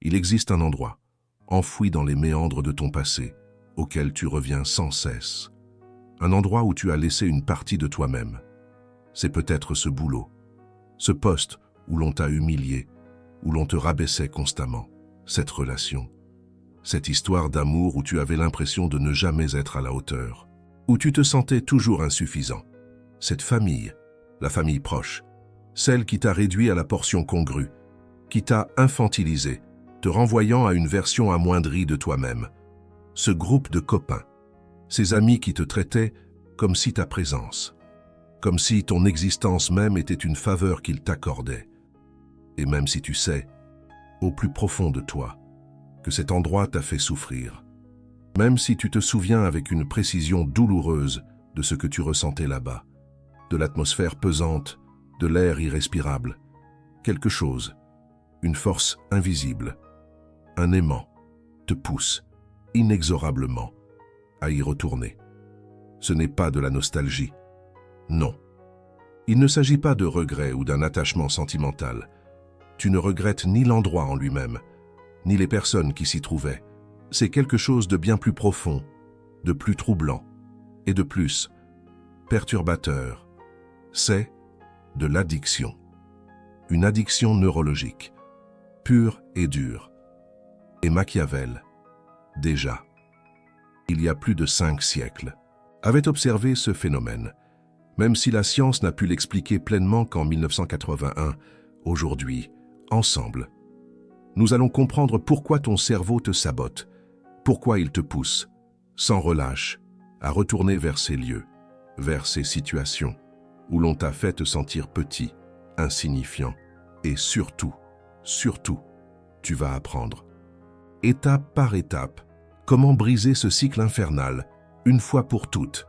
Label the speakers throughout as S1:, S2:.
S1: Il existe un endroit, enfoui dans les méandres de ton passé, auquel tu reviens sans cesse. Un endroit où tu as laissé une partie de toi-même. C'est peut-être ce boulot, ce poste où l'on t'a humilié, où l'on te rabaissait constamment, cette relation, cette histoire d'amour où tu avais l'impression de ne jamais être à la hauteur, où tu te sentais toujours insuffisant. Cette famille, la famille proche, celle qui t'a réduit à la portion congrue, qui t'a infantilisé, te renvoyant à une version amoindrie de toi-même. Ce groupe de copains, ces amis qui te traitaient comme si ta présence, comme si ton existence même était une faveur qu'ils t'accordaient. Et même si tu sais, au plus profond de toi, que cet endroit t'a fait souffrir, même si tu te souviens avec une précision douloureuse de ce que tu ressentais là-bas, de l'atmosphère pesante, de l'air irrespirable, quelque chose, une force invisible, un aimant, te pousse, inexorablement, à y retourner. Ce n'est pas de la nostalgie. Non. Il ne s'agit pas de regret ou d'un attachement sentimental. Tu ne regrettes ni l'endroit en lui-même, ni les personnes qui s'y trouvaient. C'est quelque chose de bien plus profond, de plus troublant, et de plus perturbateur. C'est de l'addiction. Une addiction neurologique, pure et dure. Et Machiavel, déjà, il y a plus de 5 siècles, avait observé ce phénomène, même si la science n'a pu l'expliquer pleinement qu'en 1981. Aujourd'hui, ensemble, nous allons comprendre pourquoi ton cerveau te sabote, pourquoi il te pousse, sans relâche, à retourner vers ces lieux, vers ces situations où l'on t'a fait te sentir petit, insignifiant, et surtout, tu vas apprendre, étape par étape, comment briser ce cycle infernal, une fois pour toutes.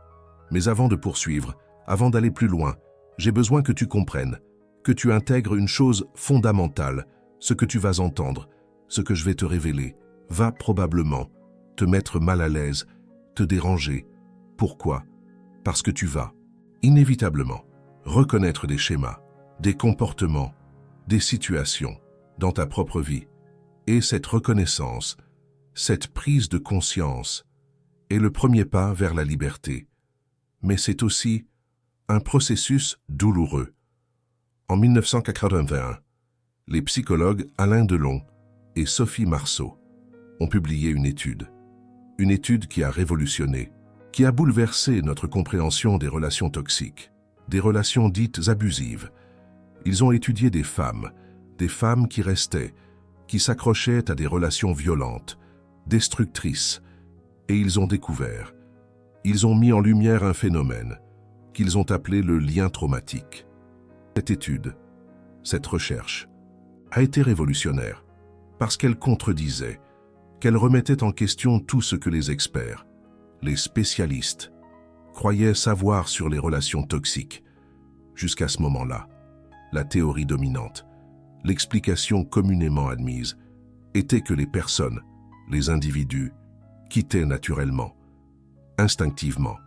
S1: Mais avant de poursuivre, avant d'aller plus loin, j'ai besoin que tu comprennes, que tu intègres une chose fondamentale. Ce que tu vas entendre, ce que je vais te révéler, va probablement te mettre mal à l'aise, te déranger. Pourquoi? Parce que tu vas, inévitablement, reconnaître des schémas, des comportements, des situations dans ta propre vie. Et cette reconnaissance, cette prise de conscience, est le premier pas vers la liberté. Mais c'est aussi un processus douloureux. En 1981, les psychologues Alain Delon et Sophie Marceau ont publié une étude qui a révolutionné, qui a bouleversé notre compréhension des relations toxiques, des relations dites abusives. Ils ont étudié des femmes qui restaient, qui s'accrochaient à des relations violentes, destructrices, et ils ont découvert, ils ont mis en lumière un phénomène qu'ils ont appelé le lien traumatique. Cette étude, cette recherche, a été révolutionnaire parce qu'elle contredisait, qu'elle remettait en question tout ce que les experts, les spécialistes, croyaient savoir sur les relations toxiques. Jusqu'à ce moment-là, la théorie dominante, l'explication communément admise, était que les personnes, les individus, quittaient naturellement, instinctivement,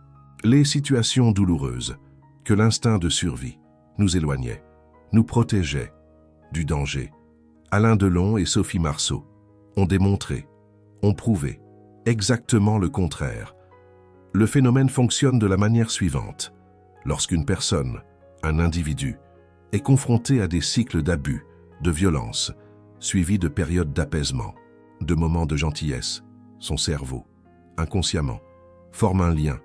S1: les situations douloureuses, que l'instinct de survie nous éloignait, nous protégeait du danger. Alain Delon et Sophie Marceau ont démontré, ont prouvé exactement le contraire. Le phénomène fonctionne de la manière suivante. Lorsqu'une personne, un individu, est confronté à des cycles d'abus, de violence, suivis de périodes d'apaisement, de moments de gentillesse, son cerveau, inconsciemment, forme un lien,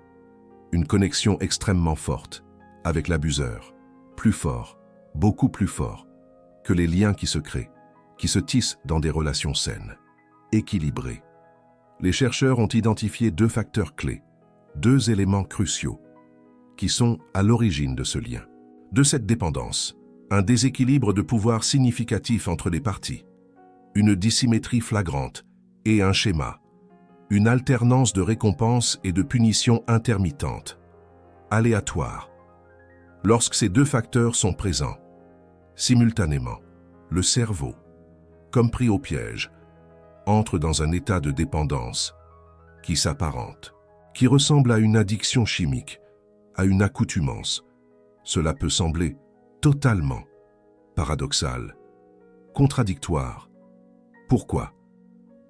S1: une connexion extrêmement forte avec l'abuseur, plus fort, beaucoup plus fort que les liens qui se créent, qui se tissent dans des relations saines, équilibrées. Les chercheurs ont identifié 2 facteurs clés, 2 éléments cruciaux, qui sont à l'origine de ce lien, de cette dépendance, un déséquilibre de pouvoir significatif entre les parties, une dissymétrie flagrante et un schéma, une alternance de récompenses et de punitions intermittentes, aléatoires. Lorsque ces 2 facteurs sont présents, simultanément, le cerveau, comme pris au piège, entre dans un état de dépendance qui s'apparente, qui ressemble à une addiction chimique, à une accoutumance. Cela peut sembler totalement paradoxal, contradictoire, Pourquoi?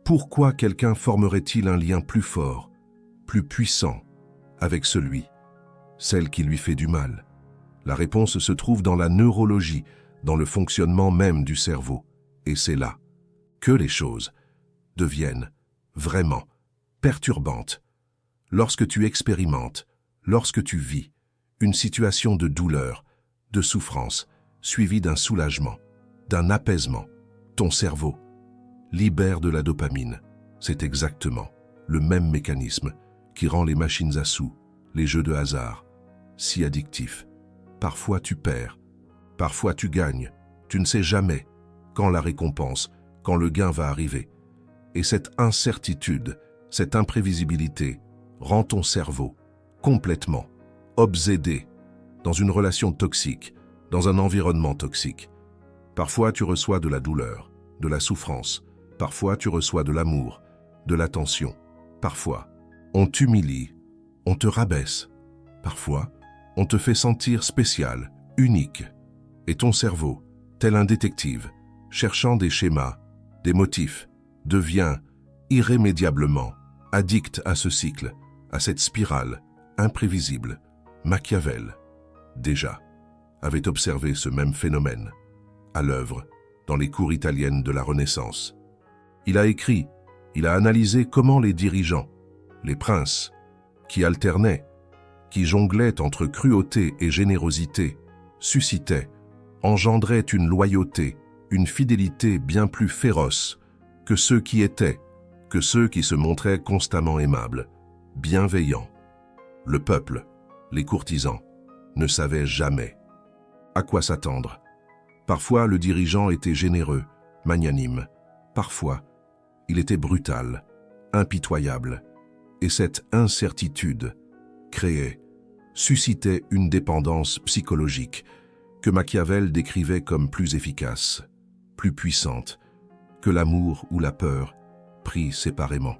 S1: Pourquoi quelqu'un formerait-il un lien plus fort, plus puissant, avec celle qui lui fait du mal? La réponse se trouve dans la neurologie, dans le fonctionnement même du cerveau. Et c'est là que les choses deviennent vraiment perturbantes. Lorsque tu expérimentes, lorsque tu vis une situation de douleur, de souffrance, suivie d'un soulagement, d'un apaisement, ton cerveau libère de la dopamine. C'est exactement le même mécanisme qui rend les machines à sous, les jeux de hasard, si addictifs. Parfois tu perds, parfois tu gagnes. Tu ne sais jamais quand la récompense, quand le gain va arriver. Et cette incertitude, cette imprévisibilité rend ton cerveau complètement obsédé dans une relation toxique, dans un environnement toxique. Parfois tu reçois de la douleur, de la souffrance. Parfois tu reçois de l'amour, de l'attention. Parfois, on t'humilie, on te rabaisse. Parfois, on te fait sentir spécial, unique. Et ton cerveau, tel un détective, cherchant des schémas, des motifs, devient irrémédiablement addict à ce cycle, à cette spirale imprévisible. Machiavel, déjà, avait observé ce même phénomène, à l'œuvre dans les cours italiennes de la Renaissance. Il a écrit, il a analysé comment les dirigeants, les princes, qui alternaient, qui jonglaient entre cruauté et générosité, suscitaient, engendraient une loyauté, une fidélité bien plus féroce que ceux qui étaient, que ceux qui se montraient constamment aimables, bienveillants. Le peuple, les courtisans, ne savaient jamais à quoi s'attendre. Parfois, le dirigeant était généreux, magnanime. Parfois, il était brutal, impitoyable. Et cette incertitude créait, suscitait une dépendance psychologique que Machiavel décrivait comme plus efficace, plus puissante que l'amour ou la peur pris séparément.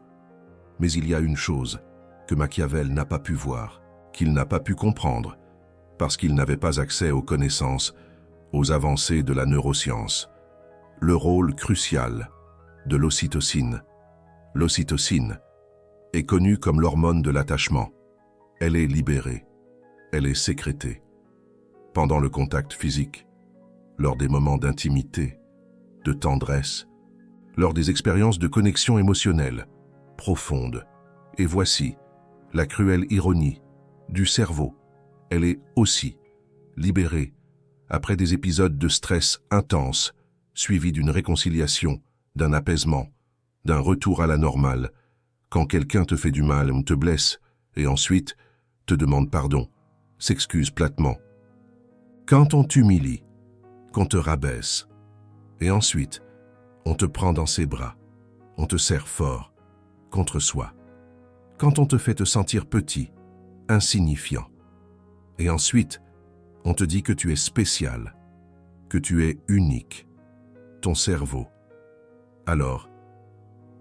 S1: Mais il y a une chose que Machiavel n'a pas pu voir, qu'il n'a pas pu comprendre, parce qu'il n'avait pas accès aux connaissances, aux avancées de la neuroscience. Le rôle crucial de l'ocytocine. L'ocytocine est connue comme l'hormone de l'attachement. Elle est libérée, elle est sécrétée pendant le contact physique, lors des moments d'intimité, de tendresse, lors des expériences de connexion émotionnelle profonde. Et voici la cruelle ironie du cerveau. Elle est aussi libérée après des épisodes de stress intense, suivis d'une réconciliation, d'un apaisement, d'un retour à la normale, quand quelqu'un te fait du mal ou te blesse, et ensuite te demande pardon, s'excuse platement. Quand on t'humilie, qu'on te rabaisse, et ensuite on te prend dans ses bras, on te serre fort, contre soi. Quand on te fait te sentir petit, insignifiant, et ensuite on te dit que tu es spécial, que tu es unique, ton cerveau, alors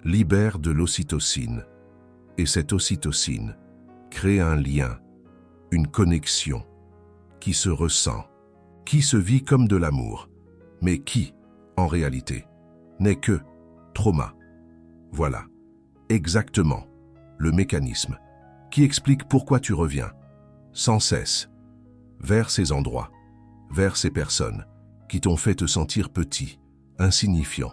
S1: libère de l'ocytocine, et cette ocytocine crée un lien, une connexion qui se ressent, qui se vit comme de l'amour, mais qui, en réalité, n'est que trauma. Voilà, exactement, le mécanisme qui explique pourquoi tu reviens, sans cesse, vers ces endroits, vers ces personnes qui t'ont fait te sentir petit, insignifiant.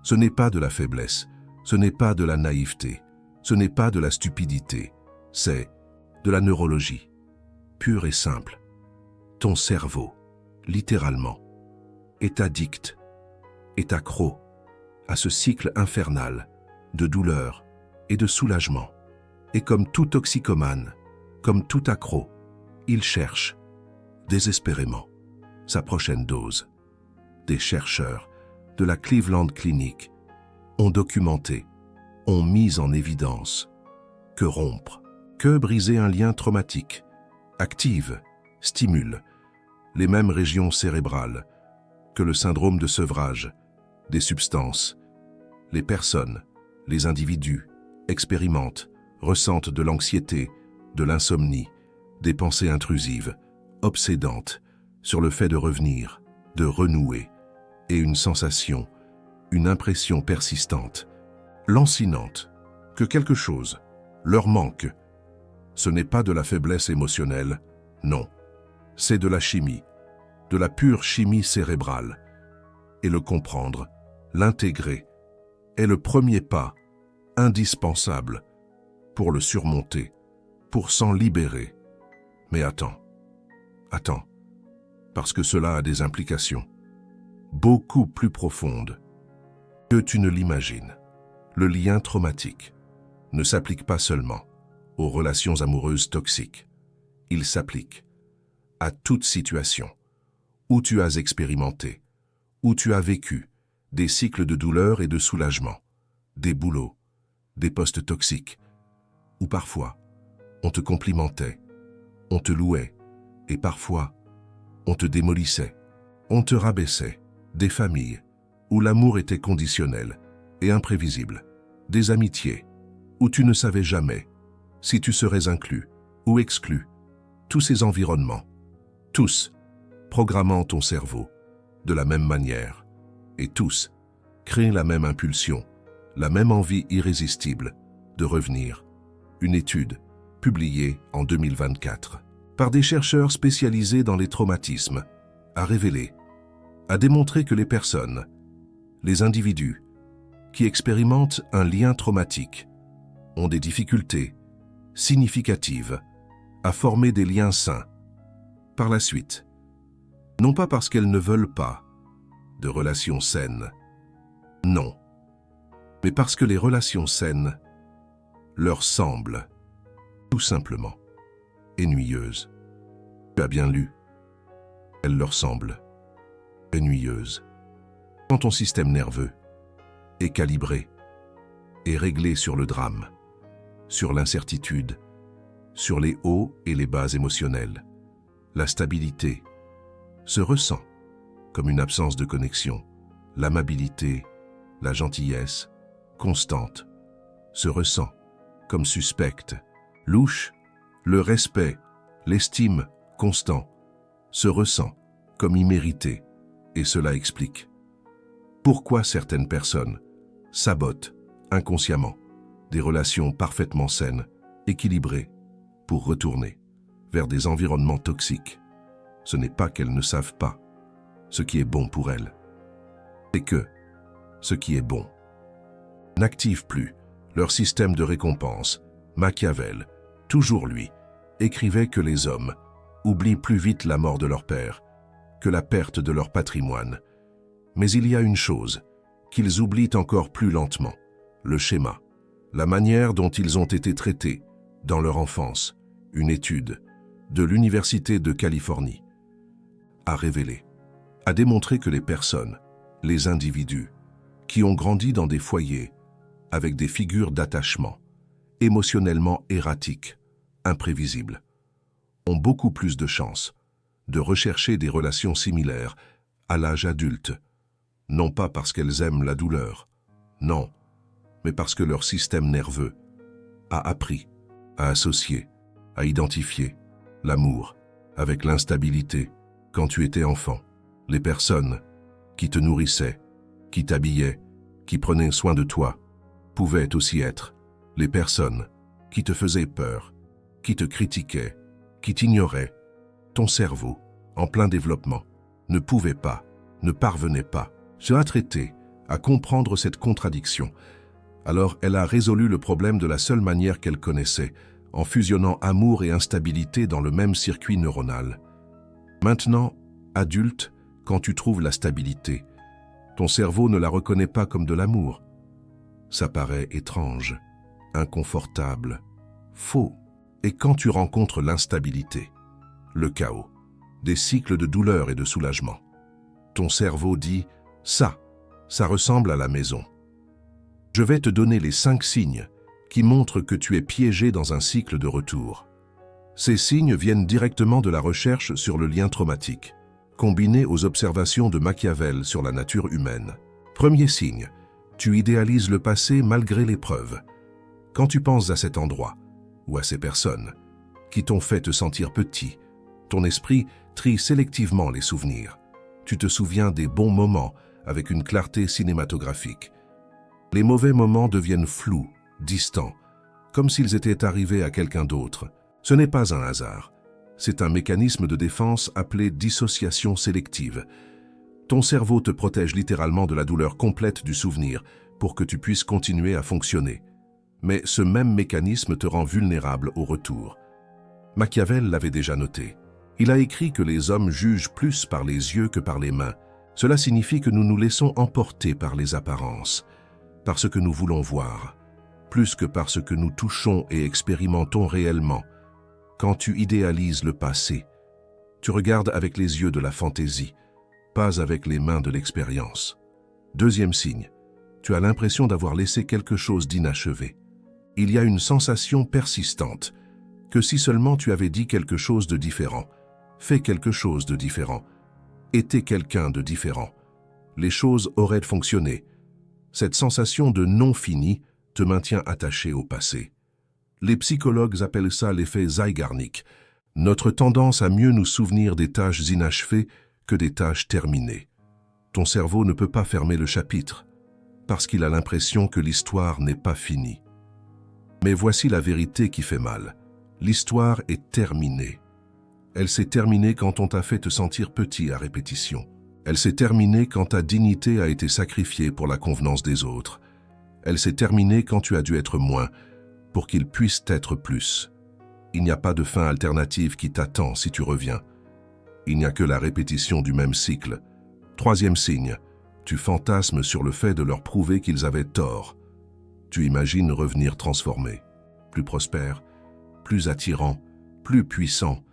S1: Ce n'est pas de la faiblesse, ce n'est pas de la naïveté, ce n'est pas de la stupidité, c'est de la neurologie, pure et simple. Ton cerveau, littéralement, est addict, est accro à ce cycle infernal de douleur et de soulagement. Et comme tout toxicomane, comme tout accro, il cherche, désespérément, sa prochaine dose. Des chercheurs de la Cleveland Clinic ont documenté, ont mis en évidence que rompre, que briser un lien traumatique, active, stimule les mêmes régions cérébrales que le syndrome de sevrage des substances. Les personnes, les individus expérimentent, ressentent de l'anxiété, de l'insomnie, des pensées intrusives, obsédantes sur le fait de revenir, de renouer, et une sensation une impression persistante, lancinante, que quelque chose leur manque. Ce n'est pas de la faiblesse émotionnelle, non. C'est de la chimie, de la pure chimie cérébrale. Et le comprendre, l'intégrer, est le premier pas, indispensable, pour le surmonter, pour s'en libérer. Mais attends, parce que cela a des implications beaucoup plus profondes que tu ne l'imagines. Le lien traumatique ne s'applique pas seulement aux relations amoureuses toxiques. Il s'applique à toute situation où tu as expérimenté, où tu as vécu des cycles de douleur et de soulagement, des boulots, des postes toxiques, où parfois on te complimentait, on te louait, et parfois on te démolissait, on te rabaissait, des familles où l'amour était conditionnel et imprévisible, des amitiés où tu ne savais jamais si tu serais inclus ou exclu, tous ces environnements, tous programmant ton cerveau de la même manière, et tous créent la même impulsion, la même envie irrésistible de revenir. Une étude publiée en 2024 par des chercheurs spécialisés dans les traumatismes a révélé, a démontré que les personnes, les individus qui expérimentent un lien traumatique ont des difficultés significatives à former des liens sains par la suite. Non pas parce qu'elles ne veulent pas de relations saines, non, mais parce que les relations saines leur semblent tout simplement ennuyeuses. Tu as bien lu, elles leur semblent ennuyeuses. Quand ton système nerveux est calibré et réglé sur le drame, sur l'incertitude, sur les hauts et les bas émotionnels, la stabilité se ressent comme une absence de connexion. L'amabilité, la gentillesse, constante, se ressent comme suspecte. Louche, le respect, l'estime, constant, se ressent comme immérité. Et cela explique pourquoi certaines personnes sabotent inconsciemment des relations parfaitement saines, équilibrées, pour retourner vers des environnements toxiques. Ce n'est pas qu'elles ne savent pas ce qui est bon pour elles, c'est que ce qui est bon n'active plus leur système de récompense. Machiavel, toujours lui, écrivait que les hommes oublient plus vite la mort de leur père que la perte de leur patrimoine. Mais il y a une chose qu'ils oublient encore plus lentement, le schéma, la manière dont ils ont été traités dans leur enfance. Une étude de l'Université de Californie a révélé, a démontré que les personnes, les individus, qui ont grandi dans des foyers avec des figures d'attachement émotionnellement erratiques, imprévisibles, ont beaucoup plus de chances de rechercher des relations similaires à l'âge adulte, non pas parce qu'elles aiment la douleur, non, mais parce que leur système nerveux a appris à associer, à identifier l'amour avec l'instabilité. Quand tu étais enfant, les personnes qui te nourrissaient, qui t'habillaient, qui prenaient soin de toi, pouvaient aussi être les personnes qui te faisaient peur, qui te critiquaient, qui t'ignoraient. Ton cerveau, en plein développement, ne pouvait pas, ne parvenait pas à traiter, à comprendre cette contradiction. Alors elle a résolu le problème de la seule manière qu'elle connaissait, en fusionnant amour et instabilité dans le même circuit neuronal. Maintenant, adulte, quand tu trouves la stabilité, ton cerveau ne la reconnaît pas comme de l'amour. Ça paraît étrange, inconfortable, faux. Et quand tu rencontres l'instabilité, le chaos, des cycles de douleur et de soulagement, ton cerveau dit « ça ressemble à la maison ». Je vais te donner les 5 signes qui montrent que tu es piégé dans un cycle de retour. Ces signes viennent directement de la recherche sur le lien traumatique, combinés aux observations de Machiavel sur la nature humaine. Premier signe, tu idéalises le passé malgré l'épreuve. Quand tu penses à cet endroit, ou à ces personnes qui t'ont fait te sentir petit, ton esprit trie sélectivement les souvenirs. Tu te souviens des bons moments avec une clarté cinématographique. Les mauvais moments deviennent flous, distants, comme s'ils étaient arrivés à quelqu'un d'autre. Ce n'est pas un hasard. C'est un mécanisme de défense appelé dissociation sélective. Ton cerveau te protège littéralement de la douleur complète du souvenir pour que tu puisses continuer à fonctionner. Mais ce même mécanisme te rend vulnérable au retour. Machiavel l'avait déjà noté. Il a écrit que les hommes jugent plus par les yeux que par les mains. Cela signifie que nous nous laissons emporter par les apparences, par ce que nous voulons voir, plus que par ce que nous touchons et expérimentons réellement. Quand tu idéalises le passé, tu regardes avec les yeux de la fantaisie, pas avec les mains de l'expérience. Deuxième signe, tu as l'impression d'avoir laissé quelque chose d'inachevé. Il y a une sensation persistante que si seulement tu avais dit quelque chose de différent, fait quelque chose de différent, été quelqu'un de différent, les choses auraient fonctionné. Cette sensation de non fini te maintient attaché au passé. Les psychologues appellent ça l'effet Zeigarnik, notre tendance à mieux nous souvenir des tâches inachevées que des tâches terminées. Ton cerveau ne peut pas fermer le chapitre, parce qu'il a l'impression que l'histoire n'est pas finie. Mais voici la vérité qui fait mal. L'histoire est terminée. Elle s'est terminée quand on t'a fait te sentir petit à répétition. Elle s'est terminée quand ta dignité a été sacrifiée pour la convenance des autres. Elle s'est terminée quand tu as dû être moins, pour qu'il puisse être plus. Il n'y a pas de fin alternative qui t'attend si tu reviens. Il n'y a que la répétition du même cycle. Troisième signe, tu fantasmes sur le fait de leur prouver qu'ils avaient tort. Tu imagines revenir transformé, plus prospère, plus attirant, plus puissant.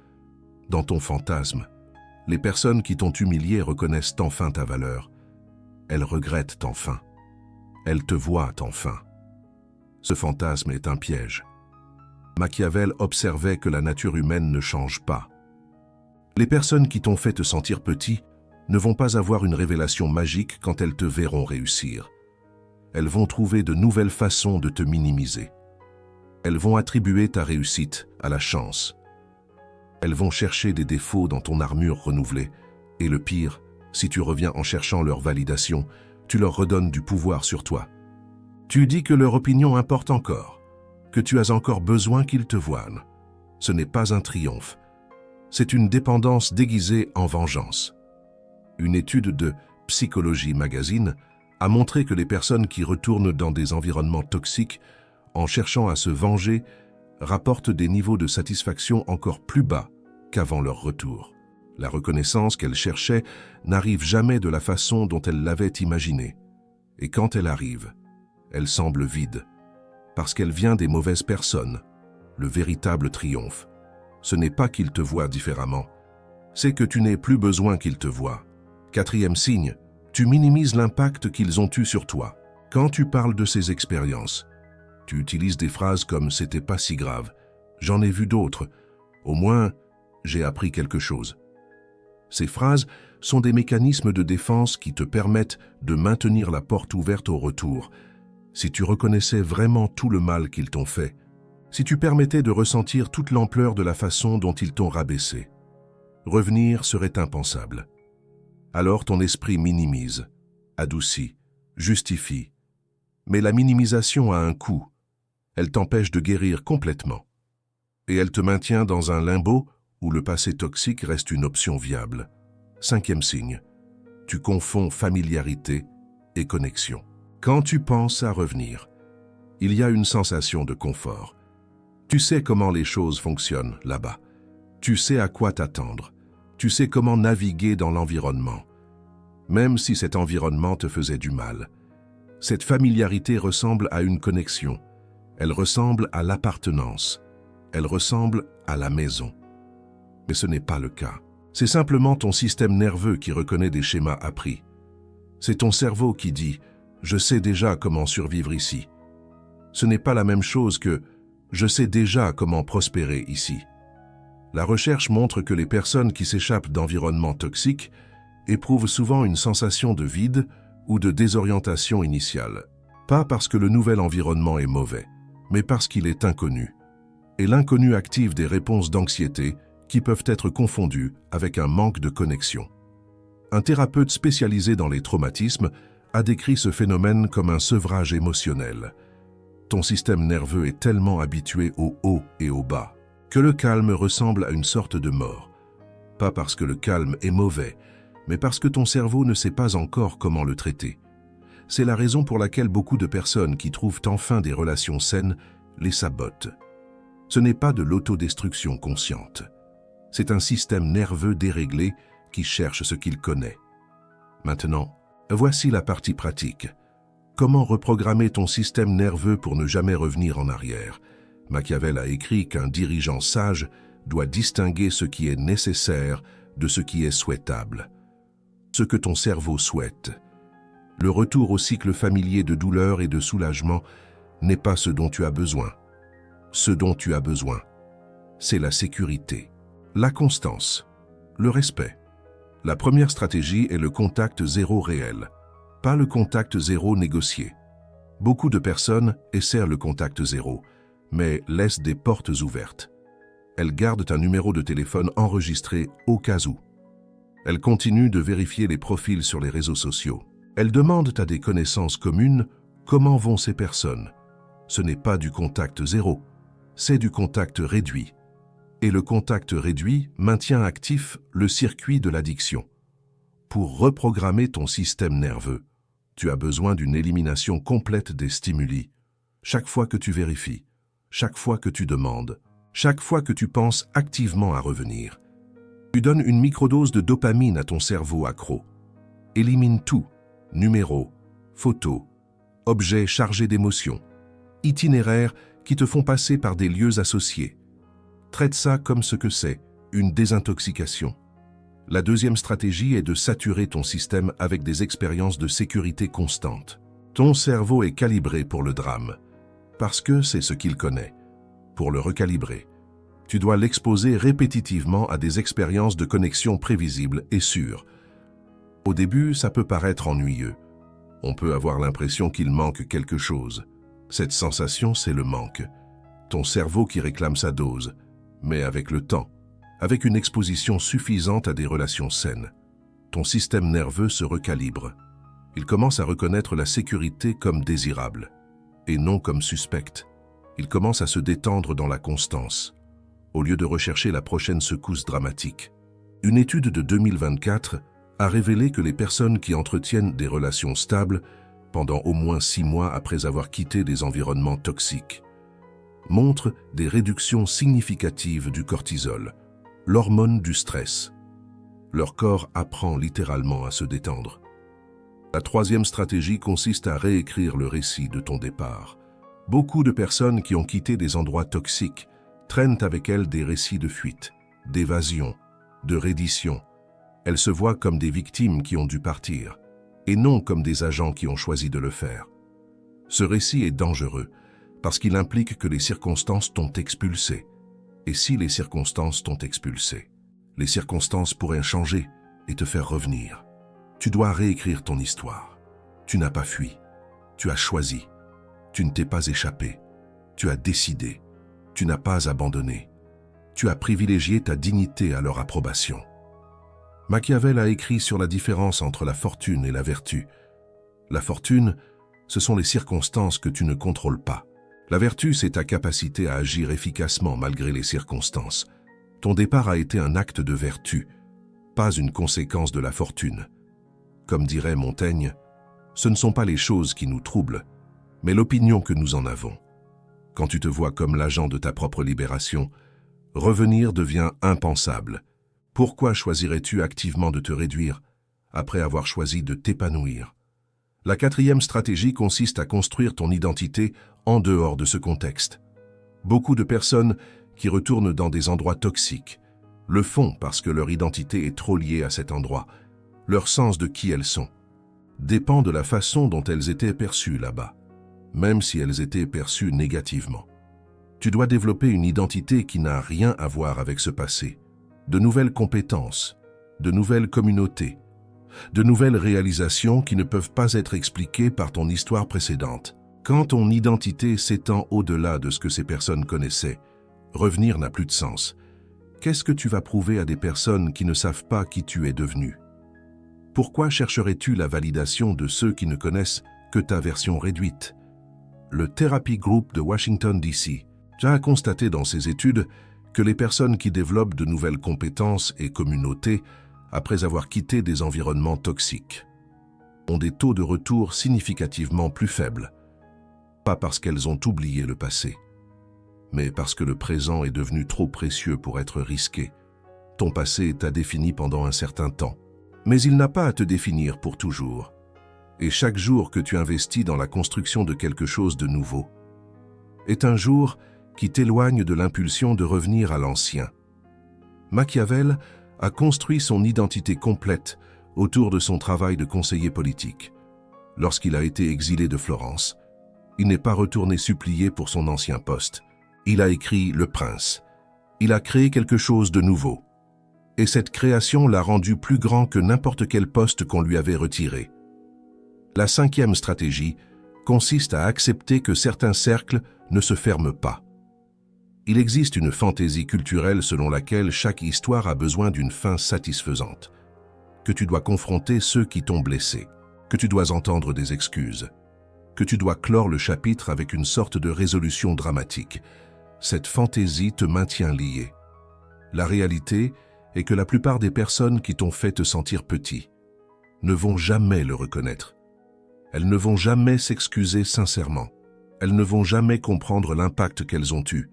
S1: Dans ton fantasme, les personnes qui t'ont humilié reconnaissent enfin ta valeur. Elles regrettent enfin. Elles te voient enfin. Ce fantasme est un piège. Machiavel observait que la nature humaine ne change pas. Les personnes qui t'ont fait te sentir petit ne vont pas avoir une révélation magique quand elles te verront réussir. Elles vont trouver de nouvelles façons de te minimiser. Elles vont attribuer ta réussite à la chance. Elles vont chercher des défauts dans ton armure renouvelée. Et le pire, si tu reviens en cherchant leur validation, tu leur redonnes du pouvoir sur toi. Tu dis que leur opinion importe encore, que tu as encore besoin qu'ils te voient. Ce n'est pas un triomphe. C'est une dépendance déguisée en vengeance. Une étude de Psychologie Magazine a montré que les personnes qui retournent dans des environnements toxiques en cherchant à se venger rapportent des niveaux de satisfaction encore plus bas qu'avant leur retour. La reconnaissance qu'elles cherchaient n'arrive jamais de la façon dont elles l'avaient imaginée. Et quand elle arrive, elle semble vide, parce qu'elle vient des mauvaises personnes. Le véritable triomphe, ce n'est pas qu'ils te voient différemment, c'est que tu n'aies plus besoin qu'ils te voient. Quatrième signe, tu minimises l'impact qu'ils ont eu sur toi. Quand tu parles de ces expériences, tu utilises des phrases comme « c'était pas si grave »,« j'en ai vu d'autres »,« au moins, j'ai appris quelque chose ». Ces phrases sont des mécanismes de défense qui te permettent de maintenir la porte ouverte au retour. Si tu reconnaissais vraiment tout le mal qu'ils t'ont fait, si tu permettais de ressentir toute l'ampleur de la façon dont ils t'ont rabaissé, revenir serait impensable. Alors ton esprit minimise, adoucit, justifie. Mais la minimisation a un coût. Elle t'empêche de guérir complètement. Et elle te maintient dans un limbo où le passé toxique reste une option viable. Cinquième signe, tu confonds familiarité et connexion. Quand tu penses à revenir, il y a une sensation de confort. Tu sais comment les choses fonctionnent là-bas. Tu sais à quoi t'attendre. Tu sais comment naviguer dans l'environnement. Même si cet environnement te faisait du mal. Cette familiarité ressemble à une connexion. Elle ressemble à l'appartenance. Elle ressemble à la maison. Mais ce n'est pas le cas. C'est simplement ton système nerveux qui reconnaît des schémas appris. C'est ton cerveau qui dit « je sais déjà comment survivre ici ». Ce n'est pas la même chose que « je sais déjà comment prospérer ici ». La recherche montre que les personnes qui s'échappent d'environnements toxiques éprouvent souvent une sensation de vide ou de désorientation initiale. Pas parce que le nouvel environnement est mauvais, mais parce qu'il est inconnu. Et l'inconnu active des réponses d'anxiété qui peuvent être confondues avec un manque de connexion. Un thérapeute spécialisé dans les traumatismes a décrit ce phénomène comme un sevrage émotionnel. Ton système nerveux est tellement habitué au haut et au bas que le calme ressemble à une sorte de mort. Pas parce que le calme est mauvais, mais parce que ton cerveau ne sait pas encore comment le traiter. C'est la raison pour laquelle beaucoup de personnes qui trouvent enfin des relations saines les sabotent. Ce n'est pas de l'autodestruction consciente. C'est un système nerveux déréglé qui cherche ce qu'il connaît. Maintenant, voici la partie pratique. Comment reprogrammer ton système nerveux pour ne jamais revenir en arrière? Machiavel a écrit qu'un dirigeant sage doit distinguer ce qui est nécessaire de ce qui est souhaitable. Ce que ton cerveau souhaite. Le retour au cycle familier de douleur et de soulagement n'est pas ce dont tu as besoin. Ce dont tu as besoin, c'est la sécurité, la constance, le respect. La première stratégie est le contact zéro réel, pas le contact zéro négocié. Beaucoup de personnes essaient le contact zéro, mais laissent des portes ouvertes. Elles gardent un numéro de téléphone enregistré au cas où. Elles continuent de vérifier les profils sur les réseaux sociaux. Elles demandent à des connaissances communes comment vont ces personnes. Ce n'est pas du contact zéro, c'est du contact réduit. Et le contact réduit maintient actif le circuit de l'addiction. Pour reprogrammer ton système nerveux, tu as besoin d'une élimination complète des stimuli. Chaque fois que tu vérifies, chaque fois que tu demandes, chaque fois que tu penses activement à revenir, tu donnes une microdose de dopamine à ton cerveau accro. Élimine tout, numéros, photos, objets chargés d'émotions, itinéraires qui te font passer par des lieux associés. Traite ça comme ce que c'est, une désintoxication. La deuxième stratégie est de saturer ton système avec des expériences de sécurité constantes. Ton cerveau est calibré pour le drame, parce que c'est ce qu'il connaît. Pour le recalibrer, tu dois l'exposer répétitivement à des expériences de connexion prévisibles et sûres. Au début, ça peut paraître ennuyeux. On peut avoir l'impression qu'il manque quelque chose. Cette sensation, c'est le manque. Ton cerveau qui réclame sa dose. Mais avec le temps, avec une exposition suffisante à des relations saines, ton système nerveux se recalibre. Il commence à reconnaître la sécurité comme désirable, et non comme suspecte. Il commence à se détendre dans la constance, au lieu de rechercher la prochaine secousse dramatique. Une étude de 2024 a révélé que les personnes qui entretiennent des relations stables pendant au moins 6 mois après avoir quitté des environnements toxiques montrent des réductions significatives du cortisol, l'hormone du stress. Leur corps apprend littéralement à se détendre. La troisième stratégie consiste à réécrire le récit de ton départ. Beaucoup de personnes qui ont quitté des endroits toxiques traînent avec elles des récits de fuite, d'évasion, de reddition. Elles se voient comme des victimes qui ont dû partir, et non comme des agents qui ont choisi de le faire. Ce récit est dangereux, parce qu'il implique que les circonstances t'ont expulsé. Et si les circonstances t'ont expulsé, les circonstances pourraient changer et te faire revenir. Tu dois réécrire ton histoire. Tu n'as pas fui, tu as choisi. Tu ne t'es pas échappé, tu as décidé. Tu n'as pas abandonné. Tu as privilégié ta dignité à leur approbation. Machiavel a écrit sur la différence entre la fortune et la vertu. La fortune, ce sont les circonstances que tu ne contrôles pas. La vertu, c'est ta capacité à agir efficacement malgré les circonstances. Ton départ a été un acte de vertu, pas une conséquence de la fortune. Comme dirait Montaigne, ce ne sont pas les choses qui nous troublent, mais l'opinion que nous en avons. Quand tu te vois comme l'agent de ta propre libération, revenir devient impensable. Pourquoi choisirais-tu activement de te réduire après avoir choisi de t'épanouir? La quatrième stratégie consiste à construire ton identité en dehors de ce contexte. Beaucoup de personnes qui retournent dans des endroits toxiques le font parce que leur identité est trop liée à cet endroit. Leur sens de qui elles sont dépend de la façon dont elles étaient perçues là-bas, même si elles étaient perçues négativement. Tu dois développer une identité qui n'a rien à voir avec ce passé, de nouvelles compétences, de nouvelles communautés, de nouvelles réalisations qui ne peuvent pas être expliquées par ton histoire précédente. Quand ton identité s'étend au-delà de ce que ces personnes connaissaient, revenir n'a plus de sens. Qu'est-ce que tu vas prouver à des personnes qui ne savent pas qui tu es devenu? Pourquoi chercherais-tu la validation de ceux qui ne connaissent que ta version réduite? Le Therapy Group de Washington, D.C. a constaté dans ses études que les personnes qui développent de nouvelles compétences et communautés après avoir quitté des environnements toxiques ont des taux de retour significativement plus faibles. Pas parce qu'elles ont oublié le passé, mais parce que le présent est devenu trop précieux pour être risqué. Ton passé t'a défini pendant un certain temps, mais il n'a pas à te définir pour toujours. Et chaque jour que tu investis dans la construction de quelque chose de nouveau est un jour qui t'éloigne de l'impulsion de revenir à l'ancien. Machiavel a construit son identité complète autour de son travail de conseiller politique. Lorsqu'il a été exilé de Florence, il n'est pas retourné supplier pour son ancien poste. Il a écrit Le Prince. Il a créé quelque chose de nouveau. Et cette création l'a rendu plus grand que n'importe quel poste qu'on lui avait retiré. La 5e stratégie consiste à accepter que certains cercles ne se ferment pas. Il existe une fantaisie culturelle selon laquelle chaque histoire a besoin d'une fin satisfaisante, que tu dois confronter ceux qui t'ont blessé, que tu dois entendre des excuses, que tu dois clore le chapitre avec une sorte de résolution dramatique. Cette fantaisie te maintient lié. La réalité est que la plupart des personnes qui t'ont fait te sentir petit ne vont jamais le reconnaître. Elles ne vont jamais s'excuser sincèrement. Elles ne vont jamais comprendre l'impact qu'elles ont eu.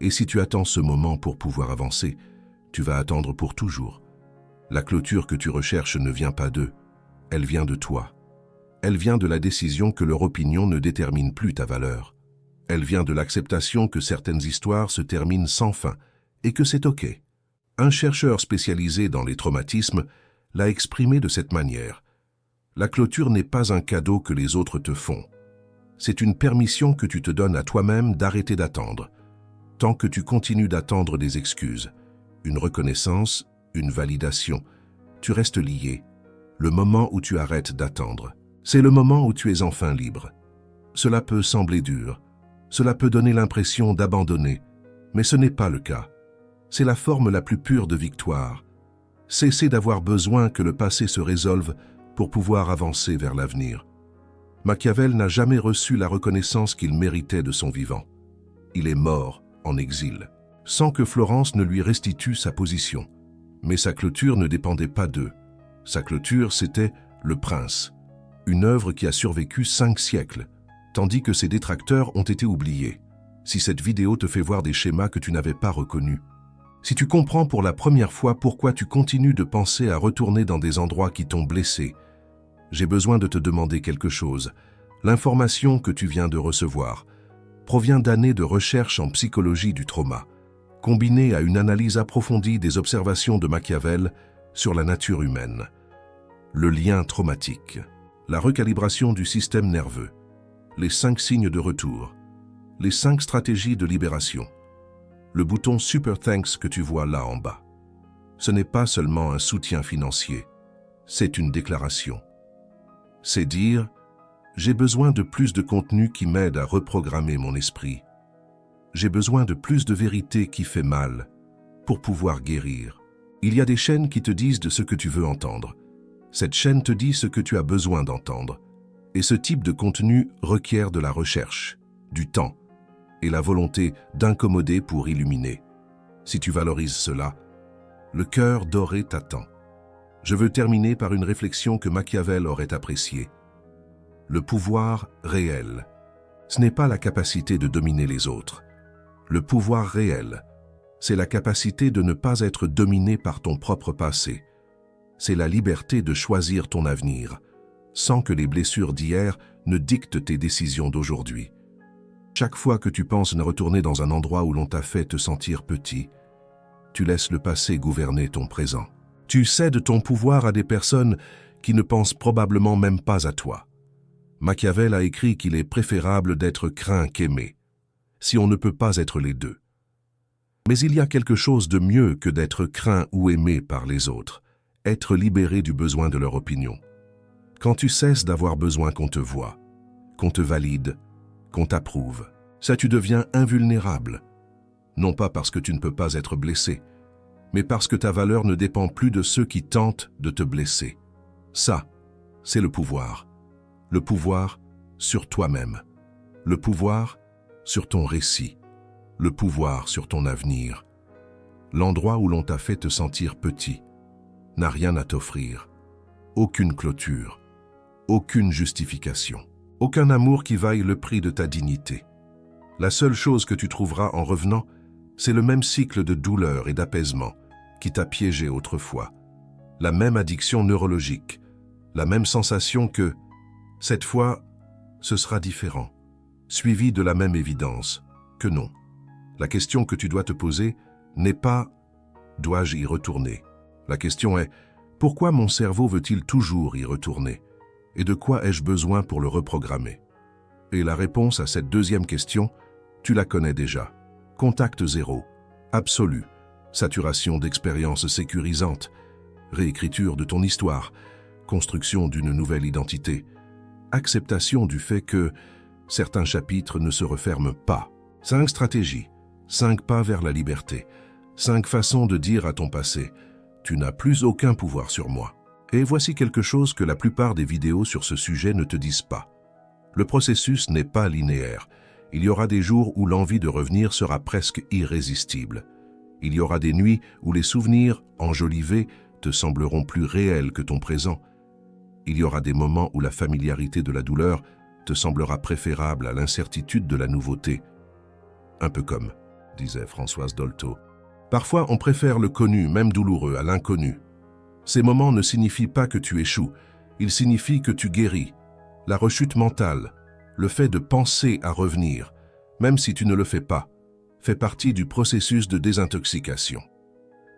S1: Et si tu attends ce moment pour pouvoir avancer, tu vas attendre pour toujours. La clôture que tu recherches ne vient pas d'eux, elle vient de toi. Elle vient de la décision que leur opinion ne détermine plus ta valeur. Elle vient de l'acceptation que certaines histoires se terminent sans fin et que c'est OK. Un chercheur spécialisé dans les traumatismes l'a exprimé de cette manière. La clôture n'est pas un cadeau que les autres te font. C'est une permission que tu te donnes à toi-même d'arrêter d'attendre. Tant que tu continues d'attendre des excuses, une reconnaissance, une validation, tu restes lié. Le moment où tu arrêtes d'attendre, c'est le moment où tu es enfin libre. Cela peut sembler dur, cela peut donner l'impression d'abandonner, mais ce n'est pas le cas. C'est la forme la plus pure de victoire. Cesser d'avoir besoin que le passé se résolve pour pouvoir avancer vers l'avenir. Machiavel n'a jamais reçu la reconnaissance qu'il méritait de son vivant. Il est mort en exil, sans que Florence ne lui restitue sa position. Mais sa clôture ne dépendait pas d'eux. Sa clôture, c'était Le Prince, une œuvre qui a survécu 5 siècles, tandis que ses détracteurs ont été oubliés. Si cette vidéo te fait voir des schémas que tu n'avais pas reconnus, si tu comprends pour la première fois pourquoi tu continues de penser à retourner dans des endroits qui t'ont blessé, j'ai besoin de te demander quelque chose. L'information que tu viens de recevoir provient d'années de recherche en psychologie du trauma, combinée à une analyse approfondie des observations de Machiavel sur la nature humaine. Le lien traumatique, la recalibration du système nerveux, les 5 signes de retour, les 5 stratégies de libération, le bouton Super Thanks que tu vois là en bas. Ce n'est pas seulement un soutien financier, c'est une déclaration. C'est dire « J'ai besoin de plus de contenu qui m'aide à reprogrammer mon esprit. J'ai besoin de plus de vérité qui fait mal pour pouvoir guérir. » Il y a des chaînes qui te disent de ce que tu veux entendre. Cette chaîne te dit ce que tu as besoin d'entendre. Et ce type de contenu requiert de la recherche, du temps et la volonté d'incommoder pour illuminer. Si tu valorises cela, le cœur doré t'attend. Je veux terminer par une réflexion que Machiavel aurait appréciée. Le pouvoir réel, ce n'est pas la capacité de dominer les autres. Le pouvoir réel, c'est la capacité de ne pas être dominé par ton propre passé. C'est la liberté de choisir ton avenir, sans que les blessures d'hier ne dictent tes décisions d'aujourd'hui. Chaque fois que tu penses retourner dans un endroit où l'on t'a fait te sentir petit, tu laisses le passé gouverner ton présent. Tu cèdes ton pouvoir à des personnes qui ne pensent probablement même pas à toi. Machiavel a écrit qu'il est préférable d'être craint qu'aimé, si on ne peut pas être les deux. Mais il y a quelque chose de mieux que d'être craint ou aimé par les autres, être libéré du besoin de leur opinion. Quand tu cesses d'avoir besoin qu'on te voie, qu'on te valide, qu'on t'approuve, ça tu deviens invulnérable. Non pas parce que tu ne peux pas être blessé, mais parce que ta valeur ne dépend plus de ceux qui tentent de te blesser. Ça, c'est le pouvoir. Le pouvoir sur toi-même. Le pouvoir sur ton récit. Le pouvoir sur ton avenir. L'endroit où l'on t'a fait te sentir petit n'a rien à t'offrir. Aucune clôture. Aucune justification. Aucun amour qui vaille le prix de ta dignité. La seule chose que tu trouveras en revenant, c'est le même cycle de douleur et d'apaisement qui t'a piégé autrefois. La même addiction neurologique. La même sensation que, cette fois, ce sera différent. Suivi de la même évidence que non. La question que tu dois te poser n'est pas « dois-je y retourner ?» La question est « pourquoi mon cerveau veut-il toujours y retourner ? Et de quoi ai-je besoin pour le reprogrammer ?» Et la réponse à cette deuxième question, tu la connais déjà. Contact zéro, absolu, saturation d'expériences sécurisantes, réécriture de ton histoire, construction d'une nouvelle identité, acceptation du fait que certains chapitres ne se referment pas. 5 stratégies, 5 pas vers la liberté, 5 façons de dire à ton passé « tu n'as plus aucun pouvoir sur moi ». Et voici quelque chose que la plupart des vidéos sur ce sujet ne te disent pas. Le processus n'est pas linéaire. Il y aura des jours où l'envie de revenir sera presque irrésistible. Il y aura des nuits où les souvenirs enjolivés te sembleront plus réels que ton présent. Il y aura des moments où la familiarité de la douleur te semblera préférable à l'incertitude de la nouveauté. Un peu comme, disait Françoise Dolto. Parfois, on préfère le connu, même douloureux, à l'inconnu. Ces moments ne signifient pas que tu échoues, ils signifient que tu guéris. La rechute mentale, le fait de penser à revenir, même si tu ne le fais pas, fait partie du processus de désintoxication.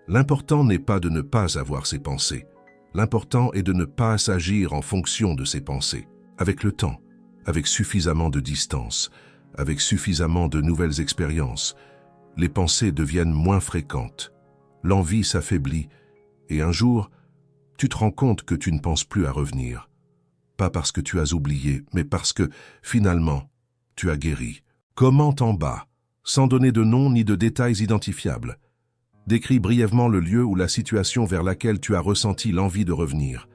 S1: L'important n'est pas de ne pas avoir ces pensées. L'important est de ne pas s'agir en fonction de ces pensées. Avec le temps, avec suffisamment de distance, avec suffisamment de nouvelles expériences, les pensées deviennent moins fréquentes. L'envie s'affaiblit et un jour, tu te rends compte que tu ne penses plus à revenir. Pas parce que tu as oublié, mais parce que, finalement, tu as guéri. Comment en bas, sans donner de nom ni de détails identifiables. Décris brièvement le lieu ou la situation vers laquelle tu as ressenti l'envie de revenir.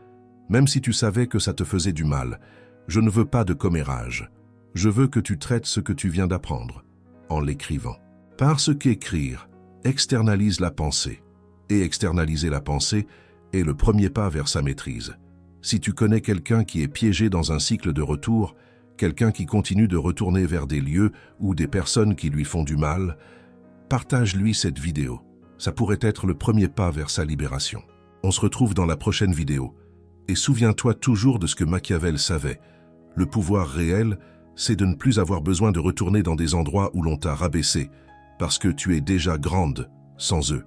S1: Même si tu savais que ça te faisait du mal, je ne veux pas de commérage. Je veux que tu traites ce que tu viens d'apprendre, en l'écrivant. Parce qu'écrire externalise la pensée. Et externaliser la pensée est le premier pas vers sa maîtrise. Si tu connais quelqu'un qui est piégé dans un cycle de retour, quelqu'un qui continue de retourner vers des lieux ou des personnes qui lui font du mal, partage-lui cette vidéo. Ça pourrait être le premier pas vers sa libération. On se retrouve dans la prochaine vidéo. Et souviens-toi toujours de ce que Machiavel savait. Le pouvoir réel, c'est de ne plus avoir besoin de retourner dans des endroits où l'on t'a rabaissé, parce que tu es déjà grande sans eux.